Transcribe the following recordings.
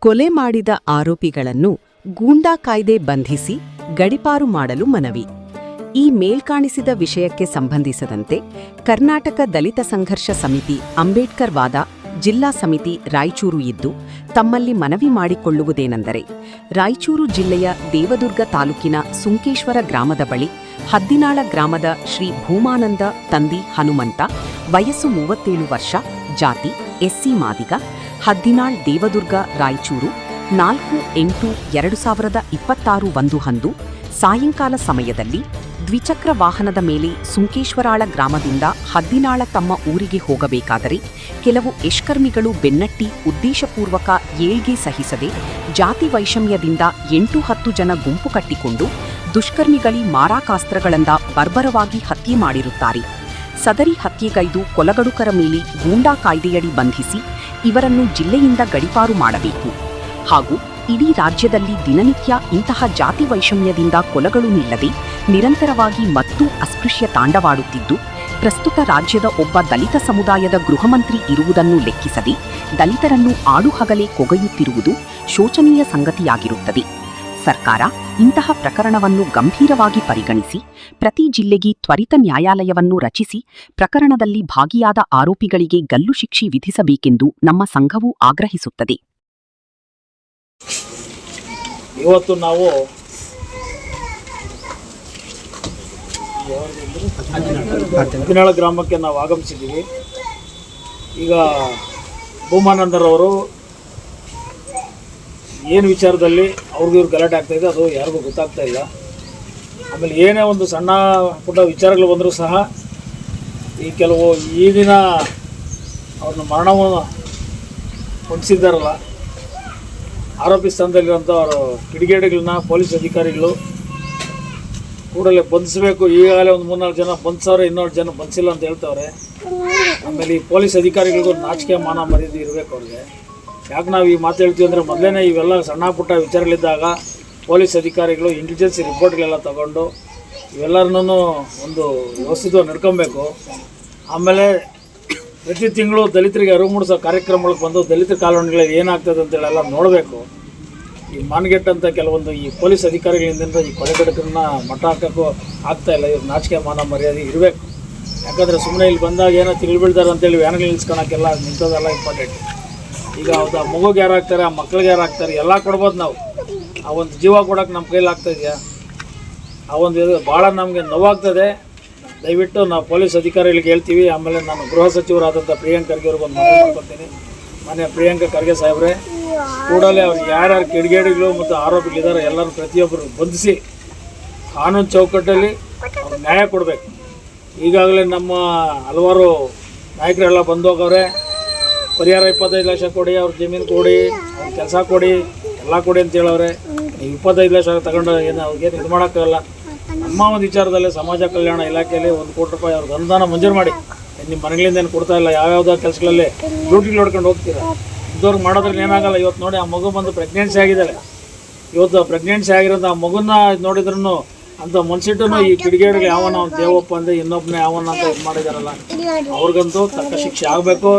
ಕೊಲೆ ಮಾಡಿದ ಆರೋಪಿಗಳನ್ನು ಗೂಂಡಾ ಕಾಯ್ದೆ ಬಂಧಿಸಿ ಗಡೀಪಾರು ಮಾಡಲು ಮನವಿ. ಈ ಮೇಲ್ಕಾಣಿಸಿದ ವಿಷಯಕ್ಕೆ ಸಂಬಂಧಿಸಿದಂತೆ ಕರ್ನಾಟಕ ದಲಿತ ಸಂಘರ್ಷ ಸಮಿತಿ ಅಂಬೇಡ್ಕರ್ ವಾದ ಜಿಲ್ಲಾ ಸಮಿತಿ ರಾಯಚೂರು ಇದ್ದು ತಮ್ಮಲ್ಲಿ ಮನವಿ ಮಾಡಿಕೊಳ್ಳುವುದೇನೆಂದರೆ, ರಾಯಚೂರು ಜಿಲ್ಲೆಯ ದೇವದುರ್ಗ ತಾಲೂಕಿನ ಸುಂಕೇಶ್ವರ ಗ್ರಾಮದ ಬಳಿ ಹದ್ದಿನಾಳ ಗ್ರಾಮದ ಶ್ರೀ ಭೂಮಾನಂದ ತಂದಿ ಹನುಮಂತ, ವಯಸ್ಸು 37 ವರ್ಷ, ಜಾತಿ ಎಸ್ಸಿ ಮಾದಿಗ, ಹದ್ದಿನಾಳ್ ದೇವದುರ್ಗ ರಾಯಚೂರು 4/8/2026 1 ಸಾಯಂಕಾಲ ಸಮಯದಲ್ಲಿ ದ್ವಿಚಕ್ರ ವಾಹನದ ಮೇಲೆ ಸುಂಕೇಶ್ವರಾಳ ಗ್ರಾಮದಿಂದ ಹದ್ದಿನಾಳ ತಮ್ಮ ಊರಿಗೆ ಹೋಗಬೇಕಾದರೆ ಕೆಲವು ಎಷ್ಕರ್ಮಿಗಳು ಬೆನ್ನಟ್ಟಿ ಉದ್ದೇಶಪೂರ್ವಕ ಏಳ್ಗೆ ಸಹಿಸದೆ ಜಾತಿ ವೈಷಮ್ಯದಿಂದ 8-10 ಜನ ಗುಂಪು ಕಟ್ಟಿಕೊಂಡು ದುಷ್ಕರ್ಮಿಗಳಿ ಮಾರಾಕಾಸ್ತ್ರಗಳಿಂದ ಬರ್ಬರವಾಗಿ ಹತ್ಯೆ ಮಾಡಿರುತ್ತಾರೆ. ಸದರಿ ಹತ್ಯೆಗೈದು ಕೊಲಗಡುಕರ ಮೇಲೆ ಗೂಂಡಾ ಕಾಯ್ದೆಯಡಿ ಬಂಧಿಸಿ ಇವರನ್ನು ಜಿಲ್ಲೆಯಿಂದ ಗಡೀಪಾರು ಮಾಡಬೇಕು ಹಾಗೂ ಇಡೀ ರಾಜ್ಯದಲ್ಲಿ ದಿನನಿತ್ಯ ಇಂತಹ ಜಾತಿ ವೈಷಮ್ಯದಿಂದ ಕೊಲಗಳು ನಿಲ್ಲದೆ ನಿರಂತರವಾಗಿ ಮತ್ತು ಅಸ್ಪೃಶ್ಯ ತಾಂಡವಾಡುತ್ತಿದ್ದು, ಪ್ರಸ್ತುತ ರಾಜ್ಯದ ಒಬ್ಬ ದಲಿತ ಸಮುದಾಯದ ಗೃಹಮಂತ್ರಿ ಇರುವುದನ್ನು ಲೆಕ್ಕಿಸದೆ ದಲಿತರನ್ನು ಆಡುಹಗಲೇ ಕೊಗೆಯುತ್ತಿರುವುದು ಶೋಚನೀಯ ಸಂಗತಿಯಾಗಿರುತ್ತದೆ. ಸರ್ಕಾರ ಇಂತಹ ಪ್ರಕರಣವನ್ನು ಗಂಭೀರವಾಗಿ ಪರಿಗಣಿಸಿ ಪ್ರತಿ ಜಿಲ್ಲೆಗೆ ತ್ವರಿತ ನ್ಯಾಯಾಲಯವನ್ನು ರಚಿಸಿ ಪ್ರಕರಣದಲ್ಲಿ ಭಾಗಿಯಾದ ಆರೋಪಿಗಳಿಗೆ ಗಲ್ಲು ಶಿಕ್ಷೆ ವಿಧಿಸಬೇಕೆಂದು ನಮ್ಮ ಸಂಘವು ಆಗ್ರಹಿಸುತ್ತದೆ. ಇವತ್ತು ನಾವು ಹದ್ದಿನಾಳ ಗ್ರಾಮಕ್ಕೆ ನಾವು ಆಗಮಿಸಿದ್ದೀವಿ. ಈಗ ಭೂಮಾನಂದರವರು ಏನು ವಿಚಾರದಲ್ಲಿ ಅವ್ರಿಗೂ ಇವ್ರು ಗಲಾಟೆ ಆಗ್ತಾಯಿದೆ ಅದು ಯಾರಿಗೂ ಗೊತ್ತಾಗ್ತಾ ಇಲ್ಲ. ಆಮೇಲೆ ಏನೇ ಒಂದು ಸಣ್ಣ ಪುಟ್ಟ ವಿಚಾರಗಳು ಬಂದರೂ ಸಹ ಈ ಕೆಲವು ಈ ದಿನ ಅವ್ರನ್ನ ಮರಣವನ್ನು ಹೊಂದಿಸಿದ್ದಾರಲ್ಲ, ಆರೋಪಿ ಸ್ಥಾನದಲ್ಲಿರುವಂಥ ಅವರು ಕಿಡಿಗೇಡಿಗಳನ್ನ ಪೊಲೀಸ್ ಅಧಿಕಾರಿಗಳು ಕೂಡಲೇ ಬಂಧಿಸಬೇಕು. ಈಗಾಗಲೇ ಒಂದು 3-4 ಜನ ಬಂಧಿಸವ್ರೆ, ಇನ್ನೊಂದು ಜನ ಬಂಧಿಸಿಲ್ಲ ಅಂತ ಹೇಳ್ತವ್ರೆ. ಆಮೇಲೆ ಈ ಪೊಲೀಸ್ ಅಧಿಕಾರಿಗಳಿಗೂ ನಾಚಿಕೆ ಮಾನ ಮರ್ಯಾದೆ ಇರಬೇಕು ಅವ್ರಿಗೆ. ಯಾಕೆ ನಾವು ಈ ಮಾತು ಹೇಳ್ತೀವಿ ಅಂದರೆ, ಮೊದಲೇ ಇವೆಲ್ಲ ಸಣ್ಣ ಪುಟ್ಟ ವಿಚಾರಗಳಿದ್ದಾಗ ಪೊಲೀಸ್ ಅಧಿಕಾರಿಗಳು ಇಂಟೆಲಿಜೆನ್ಸಿ ರಿಪೋರ್ಟ್ಗಳೆಲ್ಲ ತಗೊಂಡು ಇವೆಲ್ಲರನ್ನೂ ಒಂದು ವ್ಯವಸ್ಥಿತವಾಗಿ ನಡ್ಕೊಬೇಕು. ಆಮೇಲೆ ಪ್ರತಿ ತಿಂಗಳು ದಲಿತರಿಗೆ ಅರಿವು ಮೂಡಿಸೋ ಕಾರ್ಯಕ್ರಮಗಳಿಗೆ ಬಂದು ದಲಿತ ಕಾಲೋನಿಗಳಲ್ಲಿ ಏನಾಗ್ತದೆ ಅಂತೇಳೆಲ್ಲ ನೋಡಬೇಕು. ಈ ಮಾನ್ಗೆಟ್ಟಂಥ ಕೆಲವೊಂದು ಈ ಪೊಲೀಸ್ ಅಧಿಕಾರಿಗಳಿಂದ ಈ ಕೊಲೆಗಡಕರನ್ನ ಮಟ್ಟ ಹಾಕೋಕ್ಕೂ ಆಗ್ತಾಯಿಲ್ಲ. ಇವ್ರು ನಾಚಿಕೆ ಮಾನ ಮರ್ಯಾದೆ ಇರಬೇಕು. ಯಾಕಂದರೆ ಸುಮ್ಮನೆ ಇಲ್ಲಿ ಬಂದಾಗ ಏನೋ ತಿಳಿಬೀಳ್ತಾರೆ ಅಂತೇಳಿ ವ್ಯಾನ್ಗಳು ನಿಲ್ಸ್ಕೊಳಕ್ಕೆಲ್ಲ ನಿಂತೋದೆಲ್ಲ ಇಂಪಾರ್ಟೆಂಟ್. ಈಗ ಹೌದು, ಆ ಮಗುಗೆ ಯಾರು ಆಗ್ತಾರೆ, ಆ ಮಕ್ಳಿಗೆ ಯಾರು ಆಗ್ತಾರೆ ಎಲ್ಲ ಕೊಡ್ಬೋದು. ನಾವು ಆ ಒಂದು ಜೀವ ಕೊಡೋಕೆ ನಮ್ಮ ಕೈಲಿ ಆಗ್ತಾಯಿದೆಯಾ? ಆ ಒಂದು ಇದು ಭಾಳ ನಮಗೆ ನೋವಾಗ್ತದೆ. ದಯವಿಟ್ಟು ನಾವು ಪೊಲೀಸ್ ಅಧಿಕಾರಿಗಳಿಗೆ ಹೇಳ್ತೀವಿ. ಆಮೇಲೆ ನಾನು ಗೃಹ ಸಚಿವರಾದಂಥ ಪ್ರಿಯಾಂಕ್ ಖರ್ಗೆ ಅವ್ರಿಗೆ ಒಂದು ಮನವಿ ಮಾಡ್ಕೊತೀನಿ. ಮನೆ ಪ್ರಿಯಾಂಕ ಖರ್ಗೆ ಸಾಹೇಬ್ರೆ, ಕೂಡಲೇ ಅವ್ರಿಗೆ ಯಾರ್ಯಾರು ಕಿಡಿಗೇಡಿಗಳು ಮತ್ತು ಆರೋಪಿಗಳಿದ್ದಾರೆ ಎಲ್ಲರೂ ಪ್ರತಿಯೊಬ್ಬರು ಬಂಧಿಸಿ ಕಾನೂನು ಚೌಕಟ್ಟಲ್ಲಿ ಅವ್ರು ನ್ಯಾಯ ಕೊಡಬೇಕು. ಈಗಾಗಲೇ ನಮ್ಮ ಹಲವಾರು ನಾಯಕರೆಲ್ಲ ಬಂದು ಹೋಗವ್ರೆ. ಪರಿಹಾರ 25 ಲಕ್ಷ ಕೊಡಿ, ಅವ್ರ ಜಮೀನು ಕೊಡಿ, ಅವ್ರ ಕೆಲಸ ಕೊಡಿ, ಎಲ್ಲ ಕೊಡಿ ಅಂತ ಹೇಳವ್ರೆ. ನೀವು 25 ಲಕ್ಷ ತಗೊಂಡು ಏನು ಅವ್ರಿಗೇನು ಇದು ಮಾಡೋಕ್ಕಾಗಲ್ಲ. ನಮ್ಮ ಒಂದು ವಿಚಾರದಲ್ಲಿ ಸಮಾಜ ಕಲ್ಯಾಣ ಇಲಾಖೆಯಲ್ಲಿ 1 ಕೋಟಿ ರೂಪಾಯಿ ಅವ್ರಿಗೆ ಅನುದಾನ ಮಂಜೂರು ಮಾಡಿ. ನಿಮ್ಮ ಮನೆಗಳಿಂದ ಏನು ಕೊಡ್ತಾ ಇಲ್ಲ, ಯಾವ್ಯಾವುದೋ ಕೆಲಸಗಳಲ್ಲಿ ಡ್ಯೂಟಿಗೆ ನೋಡ್ಕೊಂಡು ಹೋಗ್ತೀರಾ. ಇದ್ದವ್ರಿಗೆ ಮಾಡೋದ್ರಲ್ಲಿ ಏನಾಗಲ್ಲ. ಇವತ್ತು ನೋಡಿ, ಆ ಮಗು ಬಂದು ಪ್ರೆಗ್ನೆನ್ಸಿ ಆಗಿದ್ದಾರೆ. ಇವತ್ತು ಪ್ರೆಗ್ನೆನ್ಸಿ ಆಗಿರೋದು ಆ ಮಗುನ ನೋಡಿದ್ರೂ ಅಂಥ ಮನ್ಸಿಟ್ಟು ಈ ಕಿಡಿಗೇಡಿಗೆ ಯಾವನ ದೇವಪ್ಪ ಅಂದರೆ ಇನ್ನೊಬ್ಬನೇ ಯಾವನ ಅಂತ ಇದು ಮಾಡಿದಾರಲ್ಲ, ಅವ್ರಿಗಂತೂ ತಕ್ಕ ಶಿಕ್ಷೆ ಆಗಬೇಕು.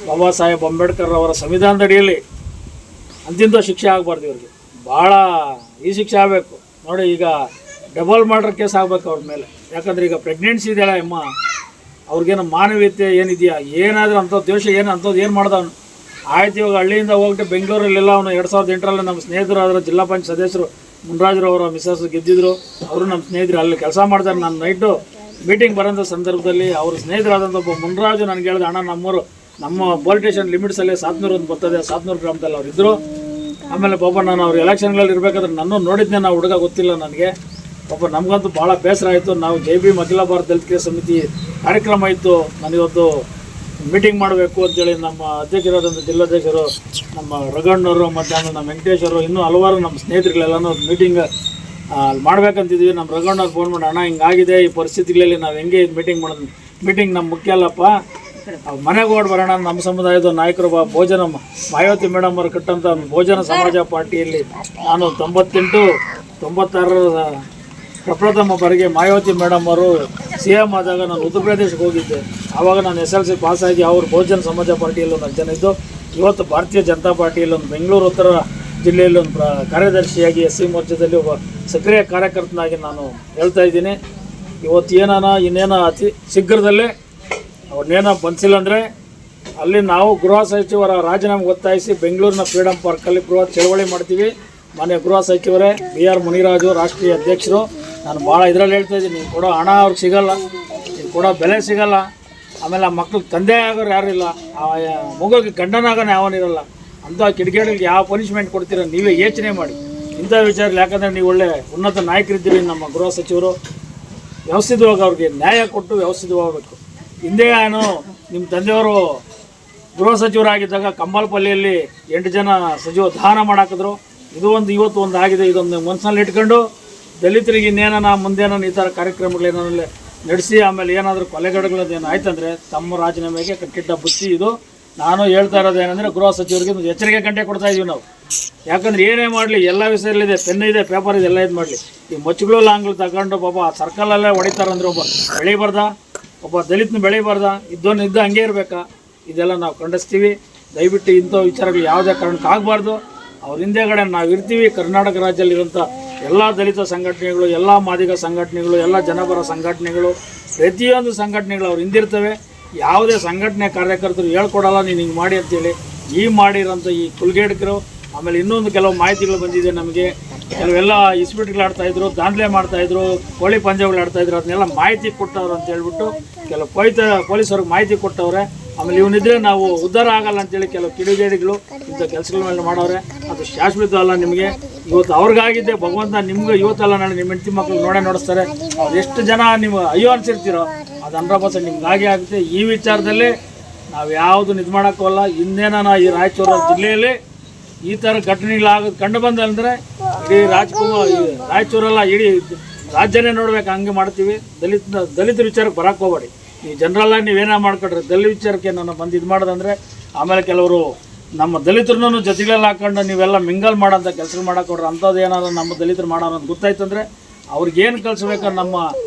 ಬಾಬಾ ಸಾಹೇಬ್ ಅಂಬೇಡ್ಕರ್ ಅವರ ಸಂವಿಧಾನದ ಅಡಿಯಲ್ಲಿ ಅಂತಿಂತ ಶಿಕ್ಷೆ ಆಗಬಾರ್ದು. ಇವ್ರಿಗೆ ಭಾಳ ಈ ಶಿಕ್ಷೆ ಆಗಬೇಕು. ನೋಡಿ, ಈಗ ಡಬಲ್ ಮರ್ಡರ್ ಕೇಸ್ ಆಗಬೇಕು ಅವ್ರ ಮೇಲೆ. ಯಾಕಂದರೆ ಈಗ ಪ್ರೆಗ್ನೆನ್ಸಿ ಇದೆಯಲ್ಲ ಅಮ್ಮ, ಅವ್ರಿಗೇನು ಮಾನವೀಯತೆ ಏನಿದೆಯಾ? ಏನಾದರೂ ಅಂಥದ್ದು ದೇಶ ಏನು ಅಂಥದ್ದು ಏನು ಮಾಡ್ದವನು? ಆಯ್ತು, ಇವಾಗ ಹಳ್ಳಿಯಿಂದ ಹೋಗ್ಬಿಟ್ಟು ಬೆಂಗಳೂರಲ್ಲೆಲ್ಲ ಅವನು 2008ರಲ್ಲಿ ನಮ್ಮ ಸ್ನೇಹಿತರು ಆದರೂ ಜಿಲ್ಲಾ ಪಂಚಾಯತ್ ಸದಸ್ಯರು ಮುನ್ರಾಜರವರ ಮಿಸಸ್ ಗೆದ್ದಿದ್ರು. ಅವರು ನಮ್ಮ ಸ್ನೇಹಿತರು ಅಲ್ಲಿ ಕೆಲಸ ಮಾಡ್ತಾರೆ. ನಾನು ನೈಟು ಮೀಟಿಂಗ್ ಬರೋಂಥ ಸಂದರ್ಭದಲ್ಲಿ ಅವ್ರ ಸ್ನೇಹಿತರಾದಂಥ ಒಬ್ಬ ಮುನ್ರಾಜು ನನಗೆ ಹೇಳಿದೆ, ಅಣ್ಣ ನಮ್ಮೂರು ನಮ್ಮ ಪೊಲೀಸ್ ಸ್ಟೇಷನ್ ಲಿಮಿಟ್ಸಲ್ಲಿ 700 ಒಂದು ಬರ್ತದೆ, 700 ಗ್ರಾಮದಲ್ಲಿ ಅವ್ರು ಇದ್ದರು. ಆಮೇಲೆ ಪಾಪ ನಾನು ಅವ್ರ ಎಲೆಕ್ಷನ್ಗಳಲ್ಲಿ ಇರಬೇಕಾದ್ರೆ ನನ್ನೂ ನೋಡಿದ್ದೆ, ನಾವು ಹುಡುಗ ಗೊತ್ತಿಲ್ಲ ನನಗೆ. ಪಾಪ ನಮಗಂತೂ ಭಾಳ ಬೇಸರ ಆಯಿತು. ನಾವು JB ಅಖಿಲ ಭಾರತ ದಲಿತ ಕೇಂದ್ರ ಸಮಿತಿ ಕಾರ್ಯಕ್ರಮ ಇತ್ತು, ನಾನಿವತ್ತು ಮೀಟಿಂಗ್ ಮಾಡಬೇಕು ಅಂತೇಳಿ ನಮ್ಮ ಅಧ್ಯಕ್ಷರಾದಂಥ ಜಿಲ್ಲಾಧ್ಯಕ್ಷರು ನಮ್ಮ ರಘಣ್ಣವರು ಮತ್ತು ಆಮೇಲೆ ನಮ್ಮ ವೆಂಕಟೇಶ್ವರು ಇನ್ನೂ ಹಲವಾರು ನಮ್ಮ ಸ್ನೇಹಿತರುಗಳೆಲ್ಲನೂ ಮೀಟಿಂಗ್ ಮಾಡ್ಬೇಕಂತಿದ್ವಿ. ನಮ್ಮ ರಘಣ್ಣವ್ರು ಫೋನ್ ಮಾಡಿ, ಅಣ್ಣ ಹಿಂಗಾಗಿದೆ, ಈ ಪರಿಸ್ಥಿತಿಗಳಲ್ಲಿ ನಾವು ಹೆಂಗೆ ಮೀಟಿಂಗ್ ಮಾಡೋದು? ಮೀಟಿಂಗ್ ನಮ್ಮ ಮುಖ್ಯ ಅಲ್ಲಪ್ಪ, ಮನೆಗೆ ಓಡಿ ಬರೋಣ. ನಮ್ಮ ಸಮುದಾಯದ ನಾಯಕರು ಭೋಜನ ಮಾಯಾವತಿ ಮೇಡಮ್ ಅವರು ಕಟ್ಟಂಥ ಭೋಜನ ಸಮಾಜ ಪಾರ್ಟಿಯಲ್ಲಿ ನಾನು 98-96 ಪ್ರಪ್ರಥಮ ಬಾರಿಗೆ ಮಾಯಾವತಿ ಮೇಡಮ್ ಅವರು CM ಆದಾಗ ನಾನು ಉತ್ತರ ಪ್ರದೇಶಕ್ಕೆ ಹೋಗಿದ್ದೆ. ಆವಾಗ ನಾನು SLC ಪಾಸ್ ಆಗಿ ಅವ್ರ ಬಹುಜನ ಸಮಾಜ ಪಾರ್ಟಿಯಲ್ಲಿ 4 ಜನ ಇದ್ದು ಇವತ್ತು ಭಾರತೀಯ ಜನತಾ ಪಾರ್ಟಿಯಲ್ಲಿ ಒಂದು ಬೆಂಗಳೂರು ಉತ್ತರ ಜಿಲ್ಲೆಯಲ್ಲಿ ಒಂದು ಕಾರ್ಯದರ್ಶಿಯಾಗಿ SC ಮೋರ್ಚಾದಲ್ಲಿ ಒಬ್ಬ ಸಕ್ರಿಯ ಕಾರ್ಯಕರ್ತನಾಗಿ ನಾನು ಹೇಳ್ತಾ ಇದ್ದೀನಿ. ಇವತ್ತು ಇನ್ನೇನ ಅತಿ ಶೀಘ್ರದಲ್ಲೇ ಅವ್ರನ್ನೇನೋ ಬಂದಿಲ್ಲ ಅಂದರೆ ಅಲ್ಲಿ ನಾವು ಗೃಹ ಸಚಿವರ ರಾಜೀನಾಮೆ ಒತ್ತಾಯಿಸಿ ಬೆಂಗಳೂರಿನ ಫ್ರೀಡಮ್ ಪಾರ್ಕಲ್ಲಿ ಬೃಹತ್ ಚಳವಳಿ ಮಾಡ್ತೀವಿ. ಮಾನ್ಯ ಗೃಹ ಸಚಿವರೇ BR ಮುನಿರಾಜು ರಾಷ್ಟ್ರೀಯ ಅಧ್ಯಕ್ಷರು, ನಾನು ಭಾಳ ಇದರಲ್ಲಿ ಹೇಳ್ತಾ ಇದ್ದೀನಿ, ನೀವು ಕೊಡೋ ಹಣ ಅವ್ರಿಗೆ ಸಿಗೋಲ್ಲ, ನೀವು ಕೊಡೋ ಬೆಲೆ ಸಿಗೋಲ್ಲ. ಆಮೇಲೆ ಆ ಮಕ್ಳಿಗೆ ತಂದೆ ಆಗೋರು ಯಾರಿಲ್ಲ, ಆ ಮಗುಗೆ ಗಂಡನಾಗೋನು ಯಾವನಿರಲ್ಲ. ಅಂಥ ಕಿಡಿಗೇಡಿಗೆ ಯಾವ ಪನಿಷ್ಮೆಂಟ್ ಕೊಡ್ತೀರ ನೀವೇ ಯೋಚನೆ ಮಾಡಿ ಇಂಥ ವಿಚಾರದಲ್ಲಿ. ಯಾಕಂದರೆ ನೀವು ಒಳ್ಳೆ ಉನ್ನತ ನಾಯಕರಿದ್ದೀರಿ. ನಮ್ಮ ಗೃಹ ಸಚಿವರು ವ್ಯವಸ್ಥಿತವಾಗಿ ಅವ್ರಿಗೆ ನ್ಯಾಯ ಕೊಟ್ಟು ವ್ಯವಸ್ಥಿತವಾಗಬೇಕು. ಹಿಂದೆ ನಿಮ್ಮ ತಂದೆಯವರು ಗೃಹ ಸಚಿವರಾಗಿದ್ದಾಗ ಕಂಬಾಲಪಲ್ಲಿಯಲ್ಲಿ 8 ಜನ ಸಚಿವ ದಾನ ಮಾಡಾಕಿದ್ರು. ಇವತ್ತು ಒಂದು ಆಗಿದೆ. ಇದೊಂದು ಮನಸ್ಸಲ್ಲಿ ಇಟ್ಕೊಂಡು ದಲಿತರಿಗೆ ಇನ್ನೇನ ಮುಂದೇನೋ ಈ ಥರ ಕಾರ್ಯಕ್ರಮಗಳೇನೋ ನಡೆಸಿ ಆಮೇಲೆ ಏನಾದರೂ ಕೊಲೆಗಡಗಳೇನು ಆಯ್ತಂದರೆ ತಮ್ಮ ರಾಜೀನಾಮೆಗೆ ಕೆಟ್ಟ ಬುತ್ತಿ ಇದು. ನಾನು ಹೇಳ್ತಾ ಇರೋದೇನೆಂದರೆ ಗೃಹ ಸಚಿವರಿಗೆ ಒಂದು ಎಚ್ಚರಿಕೆ ಗಂಟೆ ಕೊಡ್ತಾ ಇದ್ದೀವಿ ನಾವು. ಯಾಕಂದರೆ ಏನೇ ಮಾಡಲಿ ಎಲ್ಲ ವಿಷಯದಲ್ಲಿದೆ, ಪೆನ್ ಇದೆ, ಪೇಪರ್ ಇದೆ, ಎಲ್ಲ ಇದು ಮಾಡಲಿ. ಈ ಮಚ್ಚುಗಳು ಲಾಂಗ್ಗಳು ತಗೊಂಡು ಪಾಪ ಸರ್ಕಲಲ್ಲೇ ಹೊಡಿತಾರಂದ್ರೆ ಒಬ್ಬ ಬೆಳಿಬಾರ್ದ, ಒಬ್ಬ ದಲಿತನ ಬೆಳಿಬಾರ್ದ, ಇದ್ದ ಹಂಗೆ ಇರಬೇಕಾ? ಇದೆಲ್ಲ ನಾವು ಖಂಡಿಸ್ತೀವಿ. ದಯವಿಟ್ಟು ಇಂಥ ವಿಚಾರಗಳು ಯಾವುದೇ ಕಾರಣಕ್ಕೆ ಆಗಬಾರ್ದು. ಅವ್ರ ಹಿಂದೆಗಡೆ ನಾವು ಇರ್ತೀವಿ. ಕರ್ನಾಟಕ ರಾಜ್ಯದಲ್ಲಿರೋಂಥ ಎಲ್ಲ ದಲಿತ ಸಂಘಟನೆಗಳು, ಎಲ್ಲ ಮಾದಿಗ ಸಂಘಟನೆಗಳು, ಎಲ್ಲ ಜನಪರ ಸಂಘಟನೆಗಳು, ಪ್ರತಿಯೊಂದು ಸಂಘಟನೆಗಳು ಅವ್ರು ಹಿಂದಿರ್ತವೆ. ಯಾವುದೇ ಸಂಘಟನೆ ಕಾರ್ಯಕರ್ತರು ಹೇಳ್ಕೊಡಲ್ಲ ನೀನು ಹಿಂಗೆ ಮಾಡಿ ಅಂತೇಳಿ. ಈ ಮಾಡಿರೋಂಥ ಈ ಕುಲ್ಗೇಡ್ಕರು ಆಮೇಲೆ ಇನ್ನೊಂದು ಕೆಲವು ಮಾಹಿತಿಗಳು ಬಂದಿದೆ ನಮಗೆ. ಕೆಲವೆಲ್ಲ ಇಸ್ಪೀಟ್ಗಳು ಆಡ್ತಾಯಿದ್ರು, ದಾಂಧಲೆ ಮಾಡ್ತಾಯಿದ್ರು, ಕೋಳಿ ಪಂದ್ಯಗಳು ಆಡ್ತಾಯಿದ್ರು. ಅದನ್ನೆಲ್ಲ ಮಾಹಿತಿ ಕೊಟ್ಟವ್ರು ಅಂತ ಹೇಳ್ಬಿಟ್ಟು ಕೆಲವು ಪೊಲೀಸವ್ರಿಗೆ ಮಾಹಿತಿ ಕೊಟ್ಟವ್ರೆ. ಆಮೇಲೆ ಇವನಿದ್ರೆ ನಾವು ಉದ್ಧಾರ ಆಗಲ್ಲ ಅಂತೇಳಿ ಕೆಲವು ಕಿಡಿಗೇಡಿಗಳು ಇಂಥ ಕೆಲಸಗಳ ಮೇಲೆ ಮಾಡವ್ರೆ. ಅದು ಶಾಶ್ವತ ಅಲ್ಲ. ನಿಮಗೆ ಇವತ್ತು ಅವ್ರಿಗಾಗಿದ್ದೆ ಭಗವಂತ ನಿಮ್ಗೆ ಇವತ್ತಲ್ಲ ನಾಳೆ ನಿಮ್ಮ ಹೆಂಡತಿ ಮಕ್ಕಳು ನೋಡಿಸ್ತಾರೆ. ಅವ್ರು ಎಷ್ಟು ಜನ ನೀವು ಅಯ್ಯೋ ಅನ್ಸಿರ್ತೀರೋ ಅದು 100% ನಿಮ್ಗೆ ಆಗುತ್ತೆ. ಈ ವಿಚಾರದಲ್ಲಿ ನಾವು ಯಾವುದು ಇದು ಮಾಡೋಕ್ಕಲ್ಲ. ಇನ್ನೇನ ಈ ರಾಯಚೂರು ಜಿಲ್ಲೆಯಲ್ಲಿ ಈ ಥರ ಘಟನೆಗಳಾಗೋದು ಕಂಡು ಬಂದಂದರೆ ಇಡೀ ರಾಯಚೂರಲ್ಲ ಇಡೀ ರಾಜ್ಯನೇ ನೋಡ್ಬೇಕು. ಹಂಗೆ ಮಾಡ್ತೀವಿ. ದಲಿತರ ವಿಚಾರಕ್ಕೆ ಬರೋಕ್ಕೆ ಹೋಗಬೇಡಿ. ಈ ಜನರಲ್ಲಾಗಿ ನೀವೇನೋ ಮಾಡ್ಕೊಡ್ರಿ. ದಲಿತ ವಿಚಾರಕ್ಕೆ ನಾನು ಬಂದು ಇದು ಮಾಡೋದಂದರೆ ಆಮೇಲೆ ಕೆಲವರು ನಮ್ಮ ದಲಿತರನ್ನೂ ಜೊತೆಗೆಲ್ಲ ಹಾಕೊಂಡು ನೀವೆಲ್ಲ ಮಿಂಗಲ್ ಮಾಡೋಂಥ ಕೆಲಸ ಮಾಡೋಕೊಡ್ರಿ. ಅಂಥದ್ದು ಏನಾದ್ರು ನಮ್ಮ ದಲಿತರು ಮಾಡೋದು ಅಂತ ಗೊತ್ತಾಯ್ತಂದರೆ ಅವ್ರಿಗೇನು ಕಲಿಸ್ಬೇಕು. ನಮ್ಮ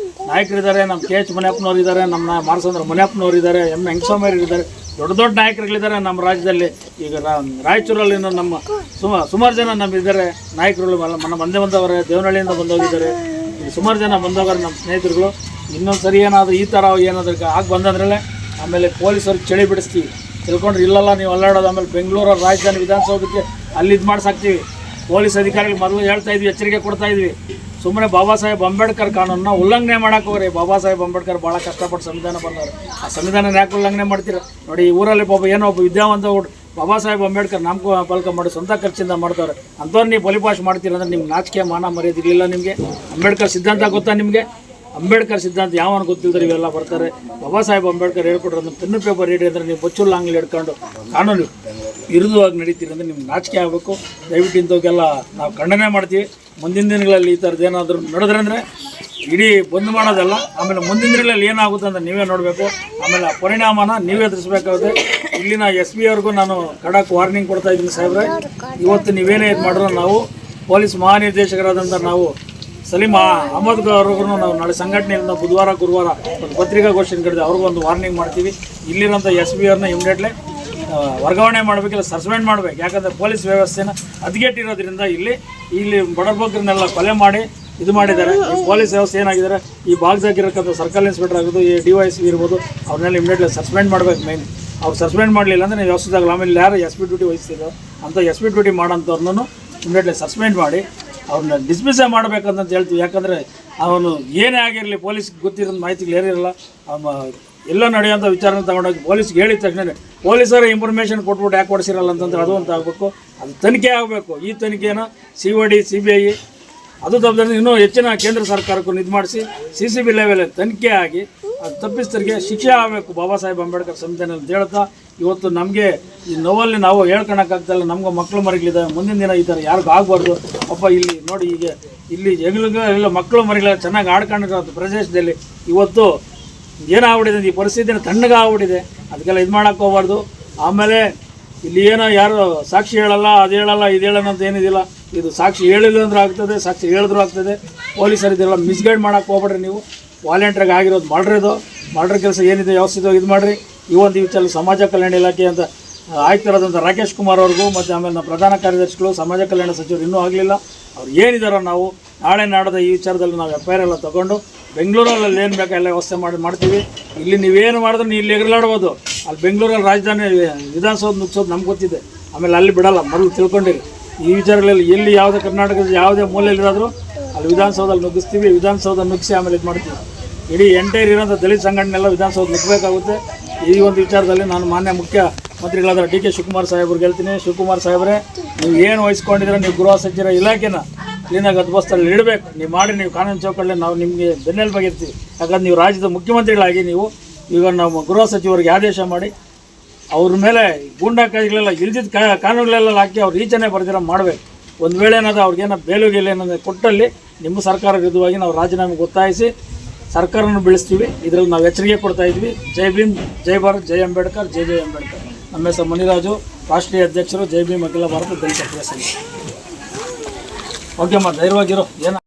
ನಾಯಕರಿದ್ದಾರೆ, ನಮ್ಮ KH ಮುನಿಯಪ್ಪನವ್ರು ಇದ್ದಾರೆ, ನಮ್ಮ ಮಾರಸಂದ್ರ ಮುನಿಯಪ್ಪನವ್ರು ಇದ್ದಾರೆ, ಹೆಂಗಸ್ವಾಮಿಯರು ಇದ್ದಾರೆ, ದೊಡ್ಡ ನಾಯಕರುಗಳಿದ್ದಾರೆ ನಮ್ಮ ರಾಜ್ಯದಲ್ಲಿ. ಈಗ ರಾಯಚೂರಲ್ಲಿ ನಮ್ಮ ಸುಮಾರು ಜನ ನಮ್ಮಿದ್ದಾರೆ ನಾಯಕರುಗಳು. ನಮ್ಮ ಬಂದೇ ಬಂದವರೇ, ದೇವನಹಳ್ಳಿಯಿಂದ ಬಂದೋಗಿದ್ದಾರೆ. ಸುಮಾರು ಜನ ಬಂದವರು ನಮ್ಮ ಸ್ನೇಹಿತರುಗಳು. ಇನ್ನೊಂದು ಸರಿ ಏನಾದರೂ ಈ ಥರ ಏನಾದರೂ ಆಗಿ ಬಂದಂದ್ರಲ್ಲೇ ಆಮೇಲೆ ಪೊಲೀಸವ್ರಿಗೆ ಚಳಿ ಬಿಡಿಸ್ತೀವಿ. ತಿಳ್ಕೊಂಡ್ರೆ ಇಲ್ಲಲ್ಲ ನೀವು ಅಲ್ಲಾಡೋದು. ಆಮೇಲೆ ಬೆಂಗಳೂರು ರಾಜಧಾನಿ ವಿಧಾನಸೌಧಕ್ಕೆ ಅಲ್ಲಿ ಇದು ಮಾಡ್ಸಾಕ್ತೀವಿ. ಪೊಲೀಸ್ ಅಧಿಕಾರಿಗಳು ಮೊದಲು ಹೇಳ್ತಾ ಇದ್ವಿ, ಎಚ್ಚರಿಕೆ ಕೊಡ್ತಾ ಇದ್ವಿ. ಸುಮ್ಮನೆ ಬಾಬಾ ಸಾಹೇಬ್ ಅಂಬೇಡ್ಕರ್ ಕಾನೂನನ್ನ ಉಲ್ಲಂಘನೆ ಮಾಡೋಕೆ ಹೋಗ್ರಿ. ಬಾಬಾ ಸಾಹೇಬ್ ಅಂಬೇಡ್ಕರ್ ಭಾಳ ಕಷ್ಟಪಟ್ಟು ಸಂವಿಧಾನ ಬಂದವರು. ಆ ಸಂವಿಧಾನ ಯಾಕೆ ಉಲ್ಲಂಘನೆ ಮಾಡ್ತೀರ? ನೋಡಿ, ಈ ಊರಲ್ಲಿ ಏನೋ ಒಬ್ಬ ವಿದ್ಯಾವಂತ ಬಾಬಾ ಸಾಹೇಬ್ ಅಂಬೇಡ್ಕರ್ ನಾಮಕ ಫಲಕ ಮಾಡಿ ಸ್ವಂತ ಖರ್ಚಿಂದ ಮಾಡ್ತಾರೆ. ಅಂಥವ್ರು ನೀವು ಬಲಿಪಾಶ್ ಮಾಡ್ತೀರಂದ್ರೆ ನಿಮ್ಗೆ ನಾಚಿಕೆ ಮಾನ ಮರ್ಯಾದಿರಲಿಲ್ಲ. ನಿಮಗೆ ಅಂಬೇಡ್ಕರ್ ಸಿದ್ಧಾಂತ ಗೊತ್ತಾ? ನಿಮಗೆ ಅಂಬೇಡ್ಕರ್ ಸಿದ್ಧಾಂತ ಯಾವನು ಗೊತ್ತಿಲ್ಲದ್ರೆ ಇವೆಲ್ಲ ಬರ್ತಾರೆ. ಬಾಬಾ ಸಾಹೇಬ್ ಅಂಬೇಡ್ಕರ್ ಹೇಳ್ಕೊಟ್ರೆ ಅದನ್ನು ಪೆನ್ನು ಪೇಪರ್ ಇಡಿ ಅಂದರೆ ನೀವು ಬಚ್ಚುಲ್ಲ ಆಂಗ್ಲಿ ಹಿಡ್ಕೊಂಡು ಕಾನೂನು ವಿರುದ್ಧವಾಗಿ ನಡೀತೀರಿ ಅಂದರೆ ನಿಮ್ಗೆ ನಾಚಿಕೆ ಆಗಬೇಕು. ದಯವಿಟ್ಟು ಇಂಥವಕ್ಕೆಲ್ಲ ನಾವು ಖಂಡನೆ ಮಾಡ್ತೀವಿ. ಮುಂದಿನ ದಿನಗಳಲ್ಲಿ ಈ ಥರದ್ದು ಏನಾದರೂ ನಡೆದ್ರೆ ಅಂದರೆ ಇಡೀ ಬಂದ್ ಮಾಡೋದಲ್ಲ. ಆಮೇಲೆ ಮುಂದಿನ ದಿನಗಳಲ್ಲಿ ಏನಾಗುತ್ತೆ ಅಂತ ನೀವೇ ನೋಡಬೇಕು. ಆಮೇಲೆ ಆ ಪರಿಣಾಮನ ನೀವೇ ಎದುರಿಸಬೇಕಾಗುತ್ತೆ. ಇಲ್ಲಿನ SB ಅವ್ರಿಗೂ ನಾನು ಖಡಕ್ ವಾರ್ನಿಂಗ್ ಕೊಡ್ತಾ ಇದ್ದೀನಿ. ಸಾಹೇಬ್ರೆ, ಇವತ್ತು ನೀವೇನೇ ಇದು ಮಾಡಿದ್ರು ನಾವು ಪೊಲೀಸ್ ಮಹಾನಿರ್ದೇಶಕರಾದಂಥ ನಾವು ಸಲೀಂ ಅಹಮದ್ ಅವ್ರಿಗೂ ನಾವು ನಾಳೆ ಸಂಘಟನೆಯಿಂದ ಬುಧವಾರ ಗುರುವಾರ ಒಂದು ಪತ್ರಿಕಾಗೋಷ್ಠಿನ ಕರೆದು ಅವ್ರಿಗೂ ಒಂದು ವಾರ್ನಿಂಗ್ ಮಾಡ್ತೀವಿ. ಇಲ್ಲಿರೋಂಥ SB ಅವ್ರನ್ನ ಇಮಿಡಿಯೇಟ್ಲಿ ವರ್ಗಾವಣೆ ಮಾಡಬೇಕಿಲ್ಲ, ಸಸ್ಪೆಂಡ್ ಮಾಡಬೇಕು. ಯಾಕಂದರೆ ಪೊಲೀಸ್ ವ್ಯವಸ್ಥೆನ ಹದಗೆಟ್ಟಿರೋದ್ರಿಂದ ಇಲ್ಲಿ ಬಡಬಗ್ಗರನ್ನೆಲ್ಲ ಕೊಲೆ ಮಾಡಿ ಇದು ಮಾಡಿದ್ದಾರೆ. ಈ ಪೊಲೀಸ್ ವ್ಯವಸ್ಥೆ ಏನಾಗಿದ್ದಾರೆ, ಈ ಭಾಗದಾಗಿರತಕ್ಕಂಥ ಸರ್ಕಲ್ ಇನ್ಸ್ಪೆಕ್ಟರ್ ಆಗಿರ್ಬೋದು, ಈ DYSP ಇರ್ಬೋದು, ಅವ್ರನ್ನೆಲ್ಲ ಇಮಿಡಿಯೇಟ್ಲಿ ಸಸ್ಪೆಂಡ್ ಮಾಡಬೇಕು. ಮೇನ್ ಅವ್ರು ಸಸ್ಪೆಂಡ್ ಮಾಡಲಿಲ್ಲ ಅಂದರೆ ನೀವು ವ್ಯವಸ್ಥೆದಾಗಲ್ಲ. ಆಮೇಲೆ ಯಾರು SB ಡ್ಯೂಟಿ ವಹಿಸ್ತಿದ್ದೋ ಅಂಥ SB ಡ್ಯೂಟಿ ಮಾಡೋಂಥವ್ರನ್ನೂ ಇಮಿಡಿಯೇಟ್ಲಿ ಸಸ್ಪೆಂಡ್ ಮಾಡಿ ಅವ್ರನ್ನ ಡಿಸ್ಮಿಸೇ ಮಾಡಬೇಕಂತ ಹೇಳ್ತೀವಿ. ಯಾಕಂದರೆ ಅವನು ಏನೇ ಆಗಿರಲಿ ಪೊಲೀಸ್ಗೆ ಗೊತ್ತಿರೋದು ಮಾಹಿತಿಗಳು ಏನಿರಲ್ಲ. ಎಲ್ಲ ನಡೆಯೋಂಥ ವಿಚಾರನ ತಗೊಂಡೋಗಿ ಪೊಲೀಸ್ಗೆ ಹೇಳಿದ ತಕ್ಷಣ ಪೊಲೀಸರ ಇನ್ಫಾರ್ಮೇಷನ್ ಕೊಟ್ಬಿಟ್ಟು ಯಾಕೆ ಕೊಡಿಸಿರಲ್ಲ ಅಂತಂದ್ರೆ ಅದು ಅಂತ ಆಗಬೇಕು. ಅದು ತನಿಖೆ ಆಗಬೇಕು. ಈ ತನಿಖೆನ COD CBI ಅದು ತಪ್ಪದ್ರೆ ಇನ್ನೂ ಹೆಚ್ಚಿನ ಕೇಂದ್ರ ಸರ್ಕಾರಕ್ಕೂ ಇದು ಮಾಡಿಸಿ CCB ಲೆವೆಲಲ್ಲಿ ತನಿಖೆ ಆಗಿ ಅದು ತಪ್ಪಿಸ್ತರಿಗೆ ಶಿಕ್ಷೆ ಆಗಬೇಕು. ಬಾಬಾ ಸಾಹೇಬ್ ಅಂಬೇಡ್ಕರ್ ಸಂವಿಧಾನ ಅಂತ ಹೇಳ್ತಾ ಇವತ್ತು ನಮಗೆ ಈ ನೋವಲ್ಲಿ ನಾವು ಹೇಳ್ಕೊಳಕ್ಕಾಗ್ತಾಯಿಲ್ಲ. ನಮ್ಗೆ ಮಕ್ಕಳು ಮರಿಗಳಿದ್ದಾವೆ. ಮುಂದಿನ ದಿನ ಈ ಥರ ಯಾರಿಗೂ ಆಗಬಾರ್ದು. ಅಪ್ಪ ಇಲ್ಲಿ ನೋಡಿ, ಈಗ ಇಲ್ಲಿ ಎಲ್ಲ ಮಕ್ಕಳು ಮರಿಗಳ ಚೆನ್ನಾಗಿ ಆಡ್ಕೊಂಡಿರೋ ಪ್ರದೇಶದಲ್ಲಿ ಇವತ್ತು ಏನಾಗ್ಬಿಟ್ಟಿದೆ, ಈ ಪರಿಸ್ಥಿತಿನ ತಣ್ಣಗೆ ಆಗ್ಬಿಟ್ಟಿದೆ. ಅದಕ್ಕೆಲ್ಲ ಇದು ಮಾಡೋಕ್ಕೆ ಹೋಗ್ಬಾರ್ದು. ಆಮೇಲೆ ಇಲ್ಲಿ ಏನೋ ಯಾರು ಸಾಕ್ಷಿ ಹೇಳಲ್ಲ, ಅದು ಹೇಳಲ್ಲ, ಇದು ಹೇಳೋಣ ಅಂತ ಏನಿದಿಲ್ಲ. ಇದು ಸಾಕ್ಷಿ ಹೇಳಿಲ್ಲ ಅಂದ್ರೆ ಆಗ್ತದೆ, ಸಾಕ್ಷಿ ಹೇಳಿದ್ರು ಆಗ್ತದೆ. ಪೊಲೀಸರು ಇದೆಲ್ಲ ಮಿಸ್ಗೈಡ್ ಮಾಡೋಕ್ಕೆ ಹೋಗ್ಬೇಡ್ರಿ. ನೀವು ವಾಲಂಟ್ರಿಗೆ ಆಗಿರೋದು ಮರ್ಡ್ರ್ ಕೆಲಸ ಏನಿದೆ ವ್ಯವಸ್ಥಿತವಾಗಿ ಇದು ಮಾಡಿರಿ. ಈ ಒಂದು ವಿಚಾರ ಸಮಾಜ ಕಲ್ಯಾಣ ಇಲಾಖೆ ಅಂತ ಆಯ್ತಿರೋದಂಥ ರಾಕೇಶ್ ಕುಮಾರ್ ಅವ್ರಿಗೂ ಮತ್ತು ಆಮೇಲೆ ನಮ್ಮ ಪ್ರಧಾನ ಕಾರ್ಯದರ್ಶಿಗಳು ಸಮಾಜ ಕಲ್ಯಾಣ ಸಚಿವರು ಇನ್ನೂ ಆಗಲಿಲ್ಲ. ಅವ್ರು ಏನಿದಾರೋ ನಾವು ನಾಳೆ ನಾಡದ ಈ ವಿಚಾರದಲ್ಲಿ ನಾವು ಎಫ್ ಐ ಆರ್ ಎಲ್ಲ ತೊಗೊಂಡು ಬೆಂಗಳೂರಲ್ಲಿ ಏನು ಬೇಕು ಎಲ್ಲ ವ್ಯವಸ್ಥೆ ಮಾಡ್ತೀವಿ. ಇಲ್ಲಿ ನೀವೇನು ಮಾಡಿದ್ರೆ ನೀವು ಇಲ್ಲಿ ಎಗಲಾಡ್ಬೋದು, ಅಲ್ಲಿ ಬೆಂಗಳೂರಲ್ಲಿ ರಾಜಧಾನಿ ವಿಧಾನಸೌಧ ನುಗ್ಸೋದು ನಮ್ಗೆ ಗೊತ್ತಿದೆ. ಆಮೇಲೆ ಅಲ್ಲಿ ಬಿಡಲ್ಲ, ಮೊದಲು ತಿಳ್ಕೊಂಡಿರಿ. ಈ ವಿಚಾರಗಳಲ್ಲಿ ಎಲ್ಲಿ ಯಾವುದೇ ಕರ್ನಾಟಕದ ಯಾವುದೇ ಮೂಲೆಯಲ್ಲಿರೋದ್ರೂ ಅಲ್ಲಿ ವಿಧಾನಸೌಧದಲ್ಲಿ ನುಗ್ಗಿಸ್ತೀವಿ. ವಿಧಾನಸೌಧ ನುಗ್ಗಿಸಿ ಆಮೇಲೆ ಇದು ಮಾಡ್ತೀವಿ. ಇಡೀ ಎಂಟೈರ್ ಇರೋಂಥ ದಲಿತ ಸಂಘಟನೆಲ್ಲ ವಿಧಾನಸೌಧ ನುಗ್ಗಬೇಕಾಗುತ್ತೆ. ಈ ಒಂದು ವಿಚಾರದಲ್ಲಿ ನಾನು ಮಾನ್ಯ ಮುಖ್ಯಮಂತ್ರಿಗಳಾದ ಡಿ ಕೆ ಶಿವಕುಮಾರ್ ಸಾಹೇಬ್ರಿಗೆ ಹೇಳ್ತೀನಿ, ಶಿವಕುಮಾರ್ ಸಾಹೇಬ್ರೆ, ನೀವು ಏನು ವಹಿಸ್ಕೊಂಡಿದ್ರೆ ನೀವು ಗೃಹ ಸಚಿವರ ಇಲಾಖೆನ ಕ್ಲೀನಾಗಿ ಹದ್ಬಸ್ತಲ್ಲಿ ಇಡಬೇಕು. ನೀವು ಮಾಡಿ, ನೀವು ಕಾನೂನು ಚೌಕಟ್ಟಲ್ಲಿ ನಾವು ನಿಮಗೆ ಬೆನ್ನೆಲುಬಾಗಿರ್ತೀವಿ. ಯಾಕಂದ್ರೆ ನೀವು ರಾಜ್ಯದ ಮುಖ್ಯಮಂತ್ರಿಗಳಾಗಿ ನೀವು ಈಗ ನಮ್ಮ ಗೃಹ ಸಚಿವರಿಗೆ ಆದೇಶ ಮಾಡಿ ಅವ್ರ ಮೇಲೆ ಗೂಂಡಾ ಕೈಗಳೆಲ್ಲ ಇಲ್ದಿದ್ದ ಕಾನೂನುಗಳೆಲ್ಲ ಹಾಕಿ ಅವ್ರು ಈಚನೆ ಬರ್ದಿರೋ ಮಾಡಬೇಕು. ಒಂದು ವೇಳೆ ಏನಾದರೂ ಅವ್ರಿಗೇನೋ ಬೇಲುಗಿಲ್ಲ ಏನಾದರೂ ಕೊಟ್ಟಲ್ಲಿ ನಿಮ್ಮ ಸರ್ಕಾರ ವಿರುದ್ಧವಾಗಿ ನಾವು ರಾಜೀನಾಮೆ ಒತ್ತಾಯಿಸಿ ಸರ್ಕಾರವನ್ನು ಬೆಳೆಸ್ತೀವಿ. ಇದರಲ್ಲಿ ನಾವು ಎಚ್ಚರಿಕೆ ಕೊಡ್ತಾ ಇದ್ವಿ. ಜೈ ಭೀಮ್, ಜೈ ಭಾರತ್, ಜೈ ಅಂಬೇಡ್ಕರ್, ಜೈ ಜೈ ಅಂಬೇಡ್ಕರ್. ನಮ್ಮ ಹೆಸರು ಮಣಿರಾಜು, ರಾಷ್ಟ್ರೀಯ ಅಧ್ಯಕ್ಷರು, ಜೈ ಭೀಮ್ ಅಖಿಲ ಭಾರತ ದಲಿತ ಪ್ರಿಯ ಸಂಘ. ಓಕೆಮ್ಮ, ಧೈರ್ಯವಾಗಿರೋ. ಏನು